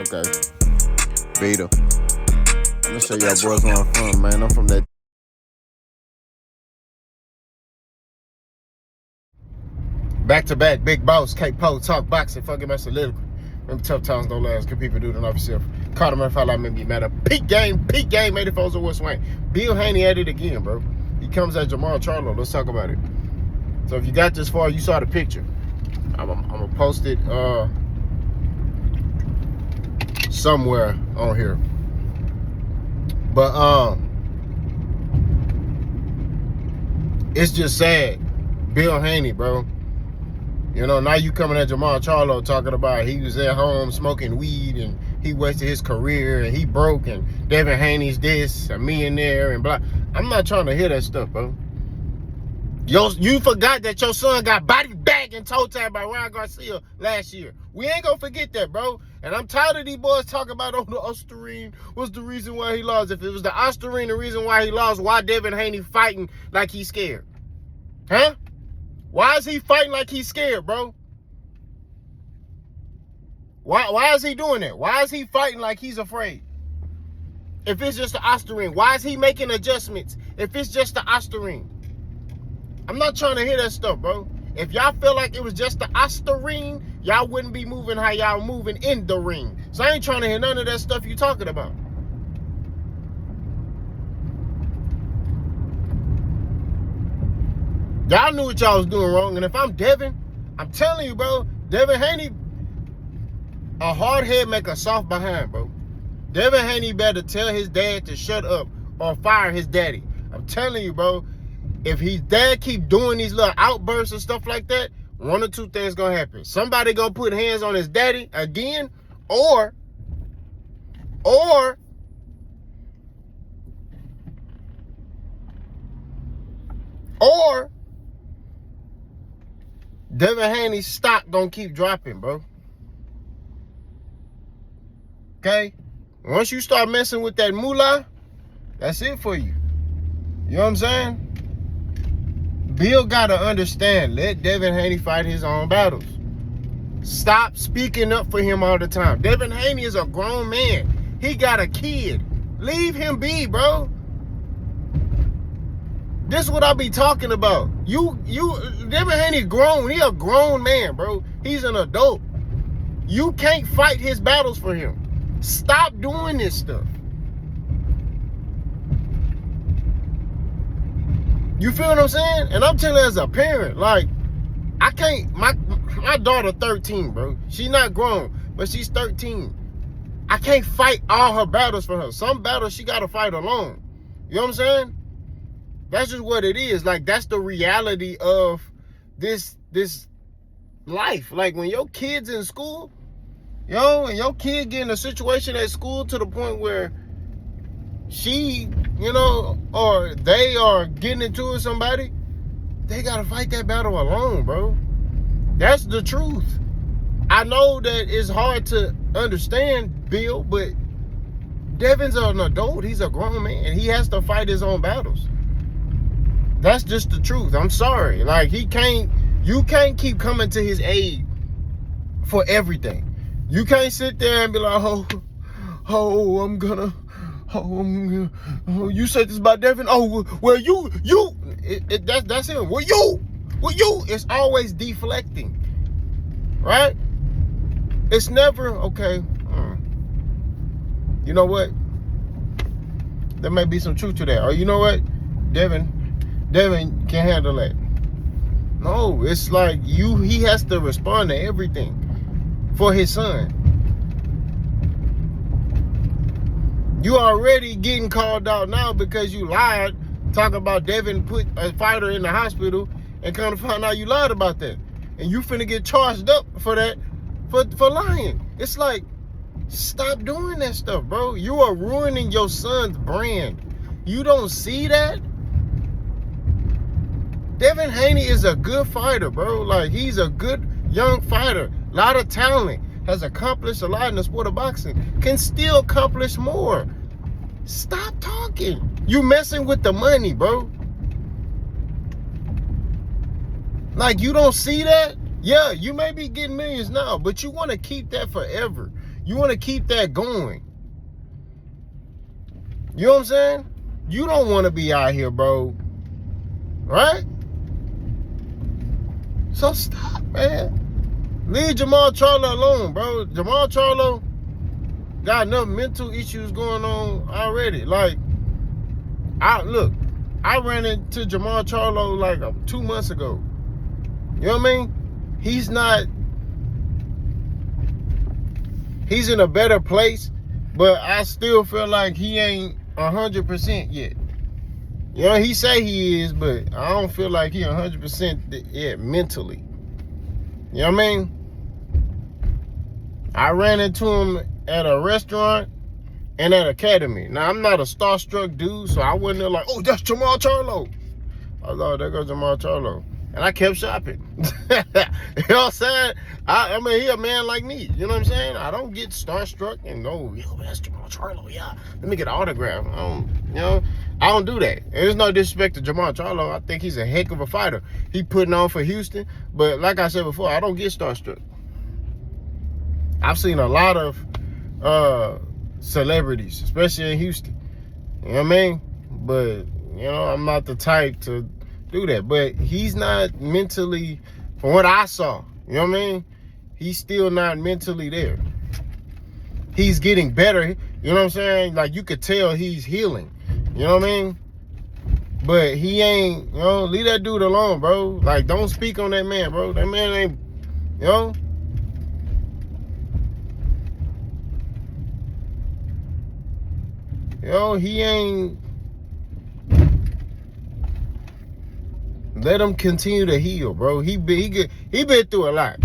Okay. Beta. I'm gonna show y'all boys where I'm from, man. I'm from that. Back to back, Big Boss, K-Po, talk boxing, fucking my soliloquy. Them tough times don't last, good people do it off yourself. Carter man, fall out, maybe matter. Peak game, 84's a West Wayne. Bill Haney at it again, bro. He comes at Jamal Charlo. Let's talk about it. So if you got this far, you saw the picture. I'm gonna post it somewhere on here. But it's just sad. Bill Haney, bro. You know, now you coming at Jamal Charlo talking about he was at home smoking weed and he wasted his career and he broke and Devin Haney's this, a millionaire and blah. I'm not trying to hear that stuff, bro. You forgot that your son got body bag and toe tag by Ryan Garcia last year. We ain't gonna forget that, bro. And I'm tired of these boys talking about, oh, the Ostarine was the reason why he lost. If it was the Ostarine the reason why he lost, why Devin Haney fighting like he's scared? Huh? Why is he fighting like he's scared, bro? Why is he doing that? Why is he fighting like he's afraid? If it's just the Ostarine, why is he making adjustments if it's just the Ostarine? I'm not trying to hear that stuff, bro. If y'all feel like it was just the Ostarine, y'all wouldn't be moving how y'all moving in the ring. So I ain't trying to hear none of that stuff you talking about. Y'all knew what y'all was doing wrong. And if I'm Devin, I'm telling you, bro, Devin Haney, a hard head make a soft behind, bro. Devin Haney better tell his dad to shut up or fire his daddy. I'm telling you, bro, if his dad keep doing these little outbursts and stuff like that, one or two things gonna happen. Somebody gonna put hands on his daddy again, or Devin Haney's stock gonna keep dropping, bro. Okay? Once you start messing with that moolah, that's it for you. You know what I'm saying? Bill gotta understand, let Devin Haney fight his own battles. Stop speaking up for him all the time. Devin Haney is a grown man. He got a kid. Leave him be, bro. This is what I be talking about. Devin Haney grown. He a grown man, bro. He's an adult. You can't fight his battles for him. Stop doing this stuff. You feel what I'm saying? And I'm telling you as a parent, like, I can't, my daughter 13, bro. She's not grown, but she's 13. I can't fight all her battles for her. Some battles she gotta fight alone. You know what I'm saying? That's just what it is. Like, that's the reality of this life. Like, when your kid's in school, and your kid get in a situation at school to the point where she, or they are getting into it with somebody, they gotta fight that battle alone, bro. That's the truth. I know that it's hard to understand, Bill, but Devin's an adult. He's a grown man. He has to fight his own battles. That's just the truth. I'm sorry. Like, you can't keep coming to his aid for everything. You can't sit there and be like, you said this about Devin? Oh, well, that's him. Well, you, it's always deflecting, right? It's never, okay, you know what? There may be some truth to that. Or you know what? Devin can handle that. No, it's like he has to respond to everything for his son. You already getting called out now because you lied, talking about Devin put a fighter in the hospital, and kind of find out you lied about that. And you finna get charged up for that, for lying. It's like, stop doing that stuff, bro. You are ruining your son's brand. You don't see that? Devin Haney is a good fighter, bro. Like, he's a good young fighter. A lot of talent. Has accomplished a lot in the sport of boxing. Can still accomplish more. Stop talking. You messing with the money, bro. Like, you don't see that? Yeah, you may be getting millions now, but you want to keep that forever. You want to keep that going. You know what I'm saying? You don't want to be out here, bro. Right? So stop, man. Leave Jamal Charlo alone, bro. Jamal Charlo got enough mental issues going on already. Like, I ran into Jamal Charlo like 2 months ago. You know what I mean? He's in a better place, but I still feel like he ain't 100% yet. You know, he say he is, but I don't feel like he 100% yet mentally. You know what I mean? I ran into him at a restaurant and at Academy. Now, I'm not a starstruck dude, so I wasn't there like, oh, that's Jamal Charlo. I was like, there goes Jamal Charlo. And I kept shopping. You know what I'm saying? I mean, he a man like me. You know what I'm saying? I don't get starstruck and go, yo, that's Jamal Charlo, yeah. Let me get an autograph. I don't do that. And there's no disrespect to Jamal Charlo. I think he's a heck of a fighter. He putting on for Houston. But like I said before, I don't get starstruck. I've seen a lot of celebrities, especially in Houston. You know what I mean? But, I'm not the type to do that. But he's not mentally, from what I saw, you know what I mean? He's still not mentally there. He's getting better. You know what I'm saying? Like, you could tell he's healing. You know what I mean? But he ain't, leave that dude alone, bro. Like, don't speak on that man, bro. That man ain't, he ain't. Let him continue to heal, bro. He been through a lot.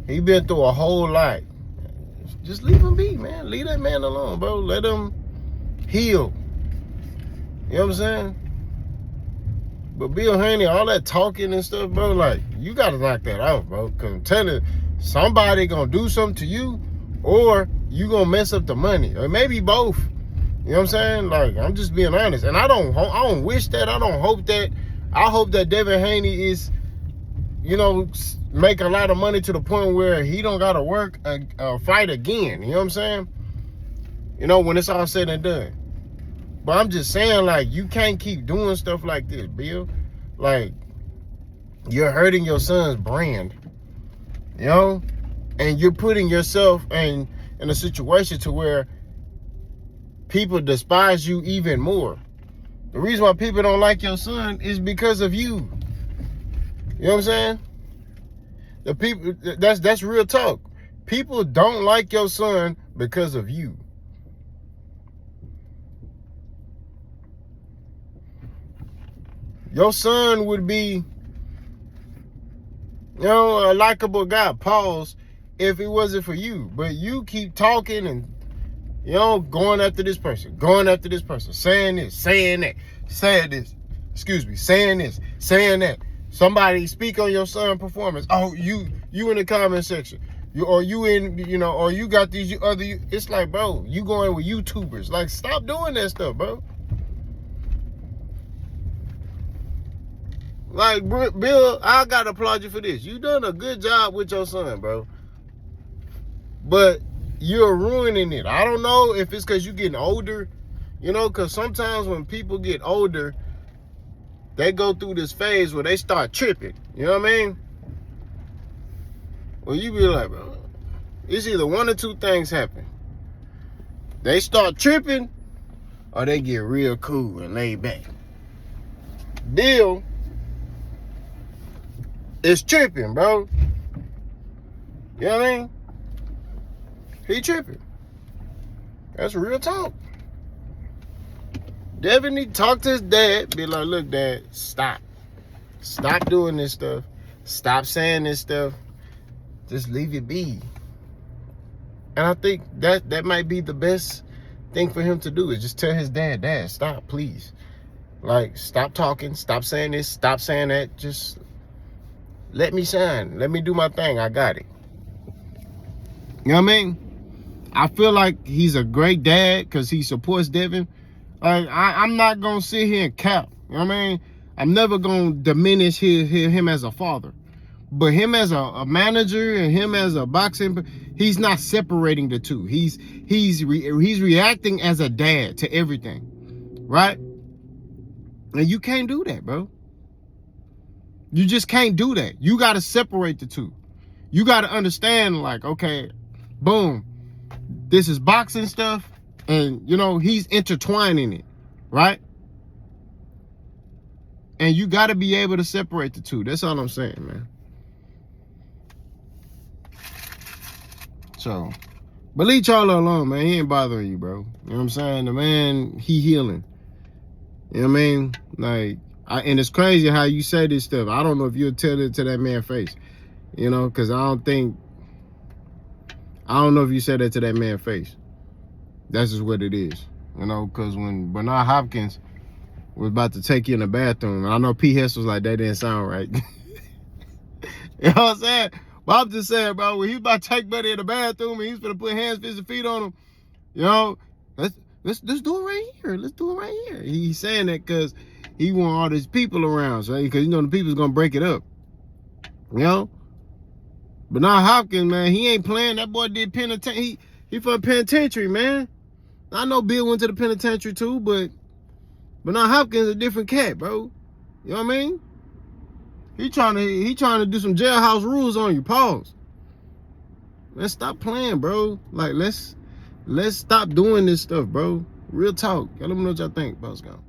He been through a whole lot. Just leave him be, man. Leave that man alone, bro. Let him heal. You know what I'm saying? But Bill Haney, all that talking and stuff, bro, like, you gotta knock that out, bro. Cause I'm telling you, somebody gonna do something to you, or you gonna mess up the money, or maybe both. You know what I'm saying? Like, I'm just being honest, and I don't wish that. I don't hope that. I hope that Devin Haney is, make a lot of money to the point where he don't gotta work a fight again. You know what I'm saying? When it's all said and done. But I'm just saying, like, you can't keep doing stuff like this, Bill. Like, you're hurting your son's brand, and you're putting yourself in a situation to where people despise you even more. The reason why people don't like your son is because of you. You know what I'm saying? The people, that's real talk. People don't like your son because of you. Your son would be, a likable guy, pause, if it wasn't for you. But you keep talking and, going after this person, saying this, saying that, saying this, saying this, saying that. Somebody speak on your son's performance. Oh, you in the comment section. Or you got these other, it's like, bro, you going with YouTubers. Like, stop doing that stuff, bro. Like, Bill, I gotta applaud you for this. You done a good job with your son, bro. But you're ruining it. I don't know if it's because you're getting older, because sometimes when people get older, they go through this phase where they start tripping. You know what I mean? Well, you be like, bro, it's either one or two things happen. They start tripping, or they get real cool and laid back. Bill is tripping, bro. You know what I mean? He tripping. That's real talk. Devin need to talk to his dad. Be like, look, Dad, stop. Stop doing this stuff. Stop saying this stuff. Just leave it be. And I think that might be the best thing for him to do, is just tell his dad, stop, please. Like, stop talking. Stop saying this. Stop saying that. Just let me shine. Let me do my thing. I got it. You know what I mean? I feel like he's a great dad because he supports Devin. Like, I'm not going to sit here and cap. You know what I mean? I'm never going to diminish him as a father. But him as a manager and him as a boxing, he's not separating the two. He's reacting as a dad to everything, right? And you can't do that, bro. You just can't do that. You got to separate the two. You got to understand, like, okay, boom, this is boxing stuff, and, you know, he's intertwining it, right? And you got to be able to separate the two. That's all I'm saying, man. So, but leave Charlo alone, man. He ain't bothering you, bro. You know what I'm saying? The man, he healing. You know what I mean? Like, and it's crazy how you say this stuff. I don't know if you'll tell it to that man's face. You know, because I don't know if you said that to that man's face. That's just what it is. You know, because when Bernard Hopkins was about to take you in the bathroom, and I know P. Hess was like, that didn't sound right. You know what I'm saying? But I'm just saying, bro, when he about to take Buddy in the bathroom and he's gonna put hands, fists, and feet on him, you know, let's do it right here. Let's do it right here. He's saying that because he want all these people around, so because you know the people's gonna break it up. You know? But now Hopkins, man, he ain't playing. That boy did penitentiary. He from penitentiary, man. I know Bill went to the penitentiary too, but now Hopkins a different cat, bro. You know what I mean? He trying to do some jailhouse rules on you. Pause. Let's stop playing, bro. Like let's stop doing this stuff, bro. Real talk. Y'all let me know what y'all think. Boss go.